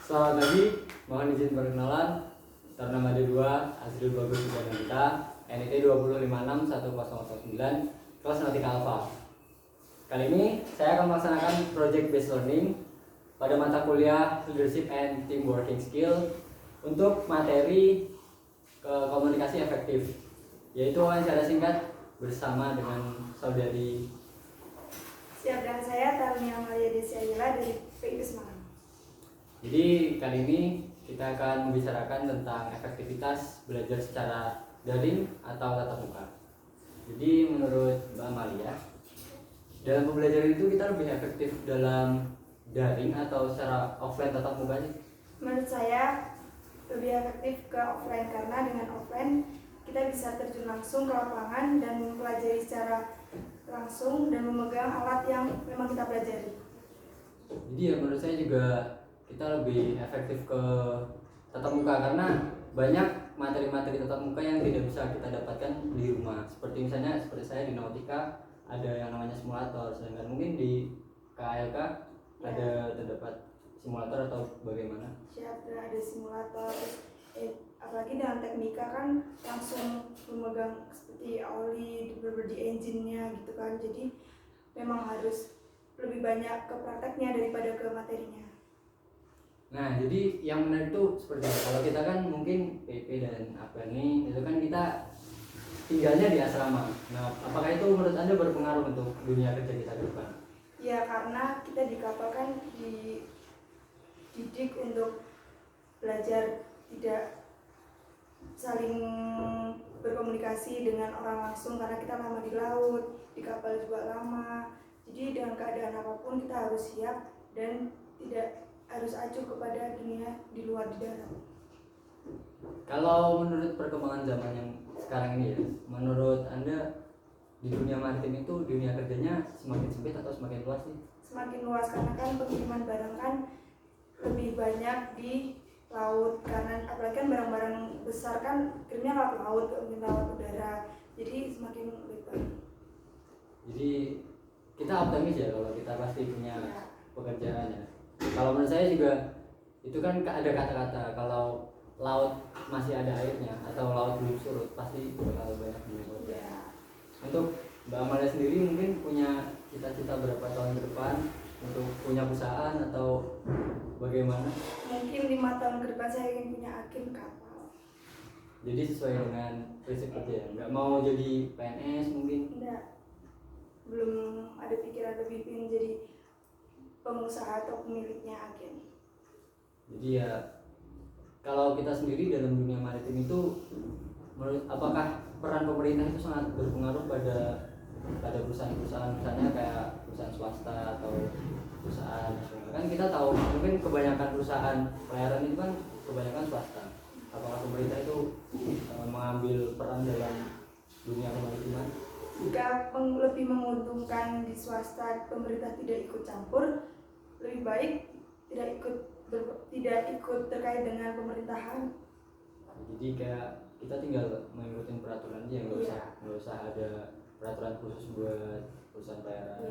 Selamat pagi, mohon izin perkenalan. Tarunama D2 Azril Bagus Kita NIT 2056109 kelas Nautika Alpha. Kali ini saya akan melaksanakan project based learning pada mata kuliah Leadership and Team Working Skill untuk materi komunikasi efektif, yaitu wawancara singkat bersama dengan saudari. Siap, dan saya Tarnia Amalia Desiayla dari PIP Semarang. Jadi kali ini kita akan membicarakan tentang efektivitas belajar secara daring atau tatap muka. Jadi menurut Mbak Amalia, dalam pembelajaran itu kita lebih efektif dalam daring atau secara offline tatap muka sih? Menurut saya lebih efektif ke offline, karena dengan offline kita bisa terjun langsung ke lapangan dan mempelajari secara langsung dan memegang alat yang memang kita pelajari. Jadi ya menurut saya juga kita lebih efektif ke tatap muka, karena banyak materi-materi tatap muka yang tidak bisa kita dapatkan di rumah. Seperti misalnya seperti saya di Nautika ada yang namanya simulator, sedangkan mungkin di KLK ada terdapat simulator atau bagaimana? Siap, dan ada simulator. Apalagi dengan teknika kan langsung memegang seperti oli di engine-nya gitu kan. Jadi memang harus lebih banyak ke prakteknya daripada ke materinya. Nah, jadi yang menarik itu seperti itu. Kalau kita kan mungkin PP dan apa ini, itu kan kita tinggalnya di asrama. Nah, apakah itu menurut Anda berpengaruh untuk dunia kerja kita ke depan? Ya, karena kita di kapal kan dididik untuk belajar tidak saling berkomunikasi dengan orang langsung, karena kita lama di laut, di kapal juga lama. Jadi dengan keadaan apapun kita harus siap dan tidak harus acuh kepada dunia di luar di darat. Kalau menurut perkembangan zaman yang sekarang ini ya, menurut Anda di dunia maritim itu dunia kerjanya semakin sempit atau semakin luas sih? Semakin luas, karena kan pengiriman barang kan lebih banyak di laut, karena apalagi kan barang-barang besar kan kirimnya lewat laut, mungkin lewat udara, jadi semakin lebar. Jadi kita optimis ya kalau kita pasti punya pekerjaan ya. Kalau menurut saya juga itu kan ada kata-kata kalau laut masih ada airnya atau laut belum surut pasti bakal banyak minyak. Untuk Mbak Amalia sendiri mungkin punya cita-cita berapa tahun ke depan untuk punya perusahaan atau bagaimana? Mungkin 5 tahun ke depan saya ingin punya agen kapal. Jadi sesuai dengan prinsip kerja ya, nggak mau jadi PNS mungkin? Enggak, belum ada pikiran lebih, ingin jadi pengusaha atau pemiliknya agen. Jadi ya kalau kita sendiri dalam dunia maritim itu, menurut apakah peran pemerintah itu sangat berpengaruh pada perusahaan-perusahaan, misalnya kayak perusahaan swasta atau perusahaan nasional? Kan kita tahu mungkin kebanyakan perusahaan pelayaran itu kan kebanyakan swasta. Apakah pemerintah itu mengambil peran dalam dunia kemaritiman? Jika lebih menguntungkan di swasta, pemerintah tidak ikut campur, lebih baik tidak ikut terkait dengan pemerintahan. Jadi kayak kita tinggal mengikuti peraturan aja, nggak usah ada peraturan khusus buat perusahaan pelayaran.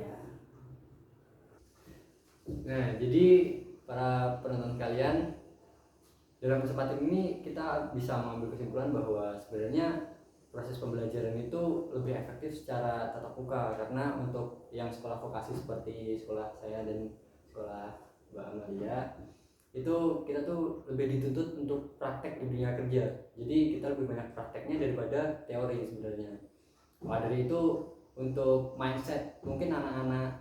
Nah, jadi para penonton kalian, dalam kesempatan ini kita bisa mengambil kesimpulan bahwa sebenarnya proses pembelajaran itu lebih efektif secara tatap muka, karena untuk yang sekolah vokasi seperti sekolah saya dan sekolah Mbak Amalia itu kita tuh lebih dituntut untuk praktek di dunia kerja. Jadi kita lebih banyak prakteknya daripada teori sebenarnya. Maka dari itu untuk mindset mungkin anak-anak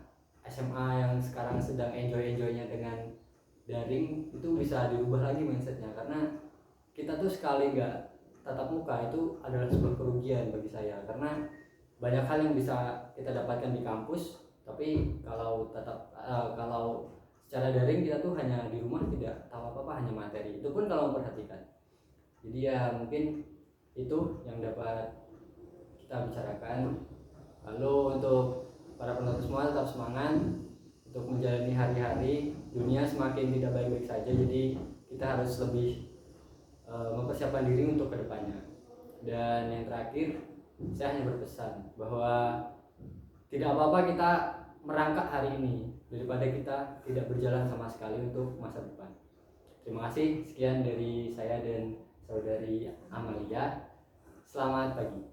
SMA yang sekarang sedang enjoy-enjoynya dengan daring itu bisa dirubah lagi mindsetnya, karena kita tuh sekali nggak tatap muka itu adalah sebuah kerugian bagi saya, karena banyak hal yang bisa kita dapatkan di kampus, tapi kalau kalau secara daring kita tuh hanya di rumah tidak tahu apa-apa, hanya materi, itu pun kalau memperhatikan. Jadi ya mungkin itu yang dapat kita bicarakan. Lalu untuk para penonton semua tetap semangat untuk menjalani hari-hari. Dunia semakin tidak baik-baik saja, jadi kita harus lebih mempersiapkan diri untuk kedepannya. Dan yang terakhir, saya hanya berpesan bahwa tidak apa-apa kita merangkak hari ini daripada kita tidak berjalan sama sekali untuk masa depan. Terima Terima kasih, sekian dari saya dan saudari Amalia. Selamat pagi.